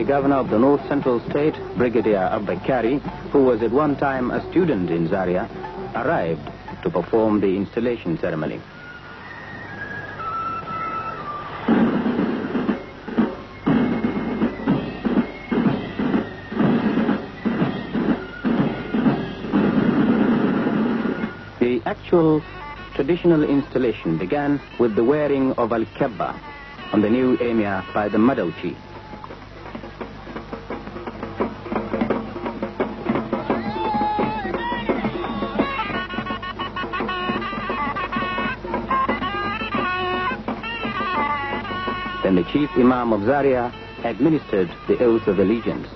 governor of the North Central State, Brigadier Arbain, who was at one time a student in Zaria, arrived to perform the installation ceremony. The actual traditional installation began with the wearing of al-kabba on the new emir by the Madauchi. Then the chief imam of Zaria administered the oath of allegiance.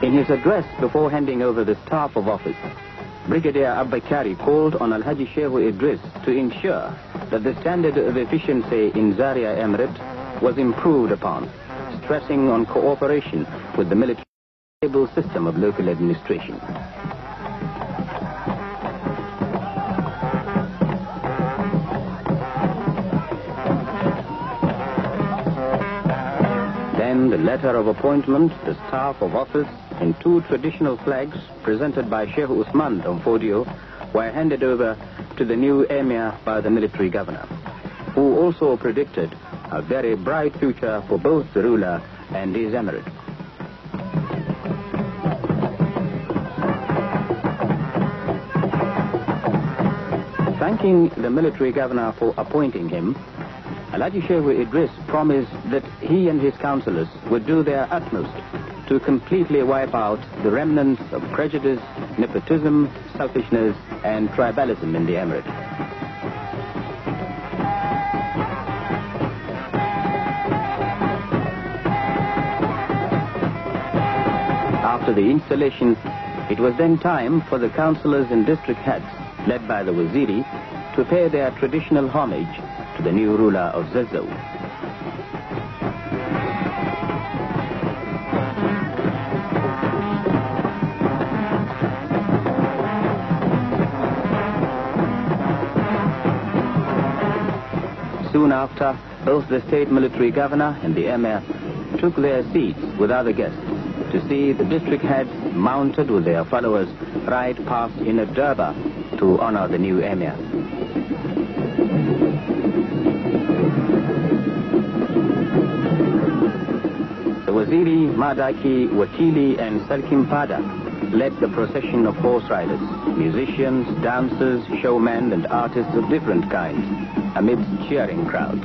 In his address before handing over the staff of office, Brigadier Arbain called on Alhaji Shehu Idris to ensure that the standard of efficiency in Zaria Emirate was improved upon, stressing on cooperation with the military stable system of local administration. Then the letter of appointment, the staff of office, and two traditional flags presented by Sheikh Usman Damfodio were handed over to the new emir by the military governor, who also predicted a very bright future for both the ruler and his emirate. Thanking the military governor for appointing him, Alhaji Shehu Idris promised that he and his councillors would do their utmost to completely wipe out the remnants of prejudice, nepotism, selfishness, and tribalism in the emirate. After the installation, it was then time for the councillors and district heads, led by the Waziri, to pay their traditional homage to the new ruler of Zazzau. Soon after, both the state military governor and the emir took their seats with other guests to see the district heads mounted with their followers ride past in a durbar to honor the new emir. The Waziri, Madaki, Wakili, and Sarkin led the procession of horse riders, musicians, dancers, showmen, and artists of different kinds, amidst cheering crowds.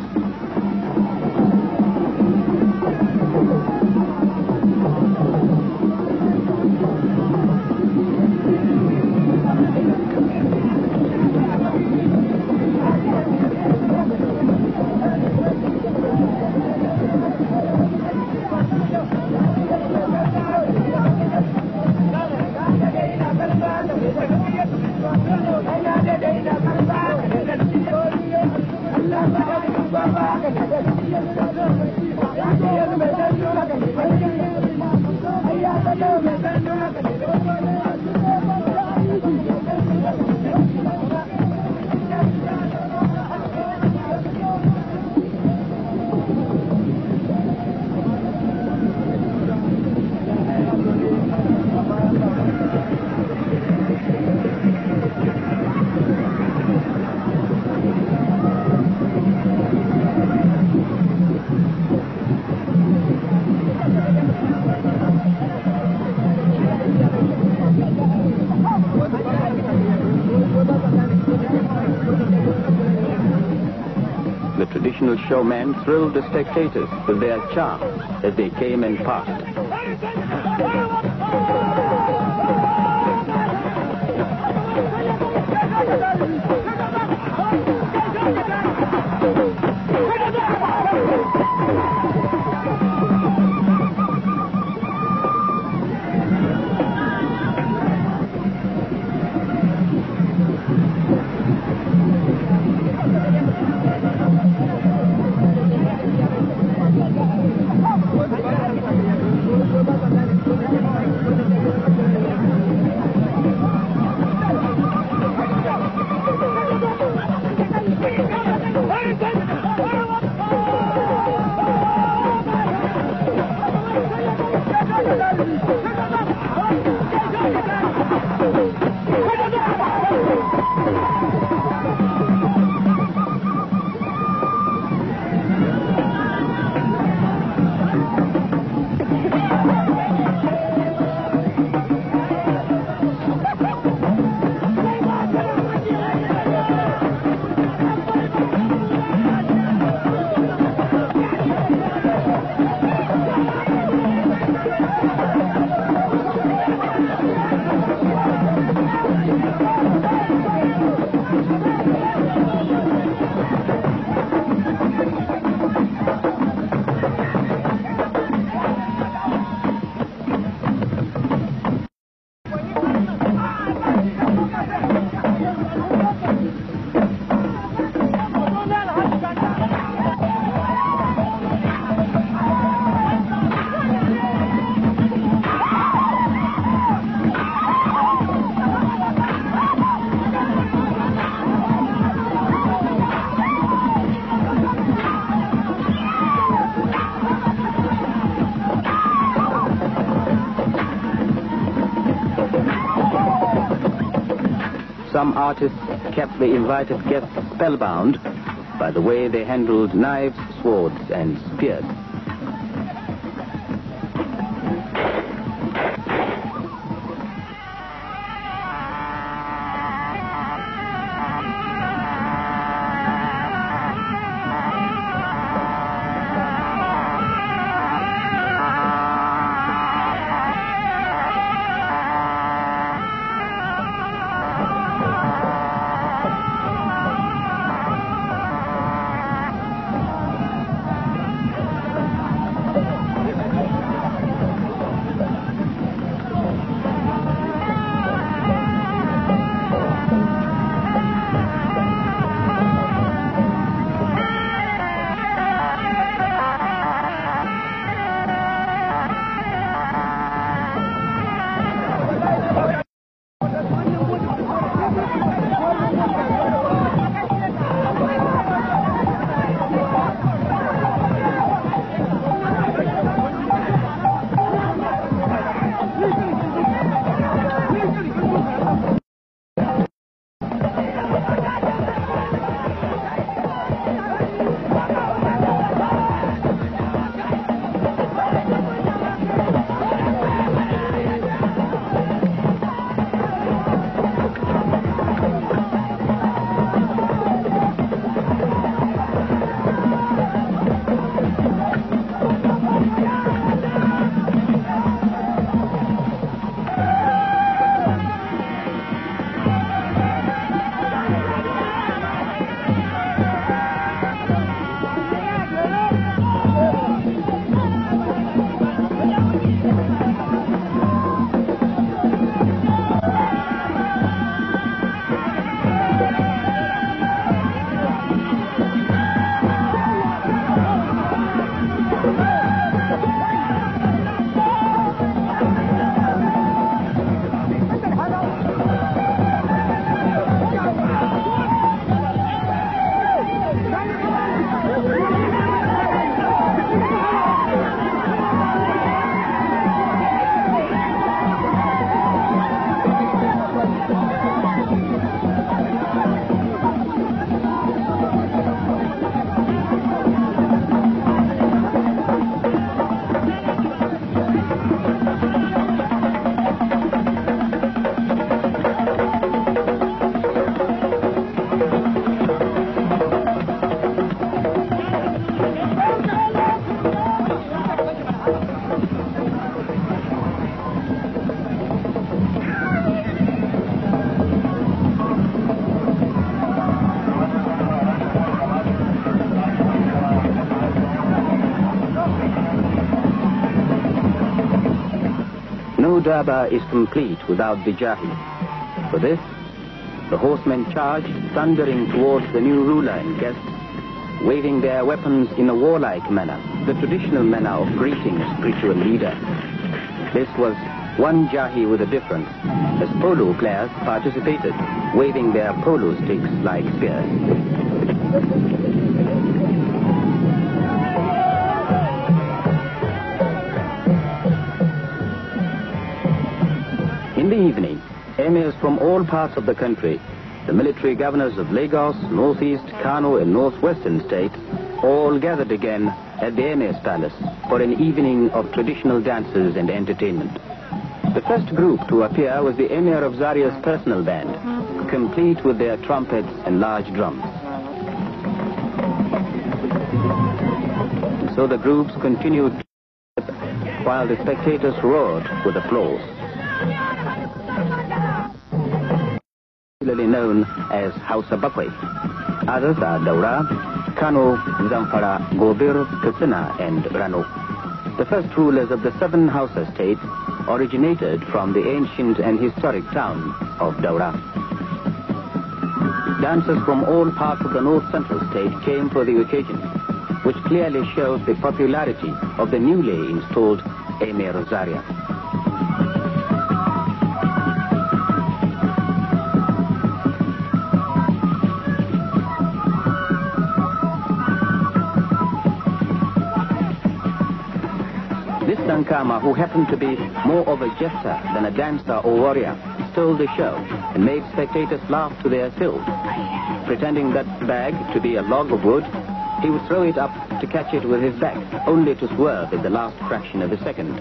The traditional showmen thrilled the spectators with their charm as they came and passed. some artists kept the invited guests spellbound by the way they handled knives, swords, and spears. No daba is complete without the jahi. For this, the horsemen charged, thundering towards the new ruler and guests, waving their weapons in a warlike manner, the traditional manner of greeting a spiritual leader. This was one jahi with a difference, as polo players participated, waving their polo sticks like spears. In the evening, emirs from all parts of the country, the military governors of Lagos, Northeast, Kano and Northwestern states, all gathered again at the emir's palace for an evening of traditional dances and entertainment. The first group to appear was the emir of Zaria's personal band, complete with their trumpets and large drums. So the groups continued while the spectators roared with applause. Popularly known as Hausa Bakwai. Others are Daura, Kano, Zamfara, Gobir, Katsina and Rano. The first rulers of the 7 Hausa states originated from the ancient and historic town of Daura. Dancers from all parts of the north-central state came for the occasion, which clearly shows the popularity of the newly installed Emir of Zaria. This Dankama, who happened to be more of a jester than a dancer or warrior, stole the show and made spectators laugh to their fill. Pretending that bag to be a log of wood, he would throw it up to catch it with his back, only to swerve at the last fraction of a second.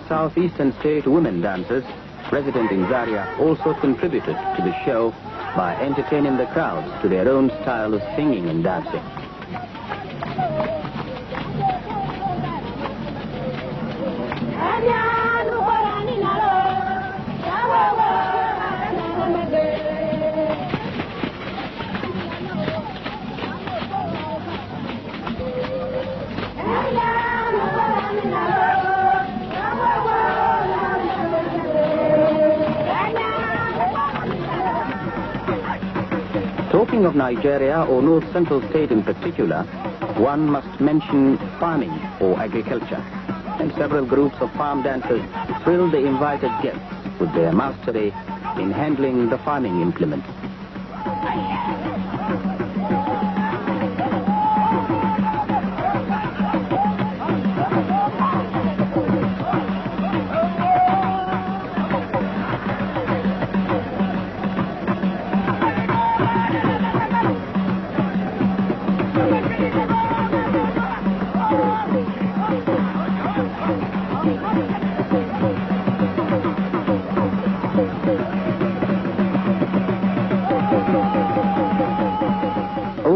Southeastern state women dancers resident in Zaria also contributed to the show by entertaining the crowds to their own style of singing and dancing. Talking of Nigeria, or North Central State in particular, one must mention farming or agriculture, and several groups of farm dancers thrilled the invited guests with their mastery in handling the farming implements.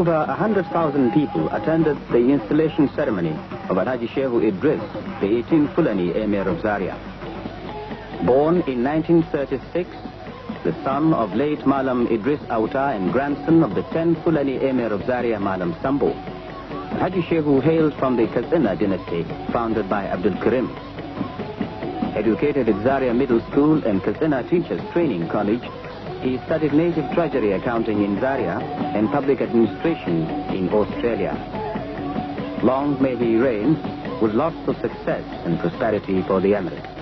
Over 100,000 people attended the installation ceremony of Alhaji Shehu Idris, the 18th Fulani Emir of Zaria. Born in 1936, the son of late Malam Idris Auta and grandson of the 10th Fulani Emir of Zaria, Malam Sambo, Alhaji Shehu hailed from the Katsina dynasty founded by Abdul Karim. Educated at Zaria Middle School and Katsina Teachers Training College, he studied native treasury accounting in Zaria and public administration in Australia. Long may he reign with lots of success and prosperity for the Emirate.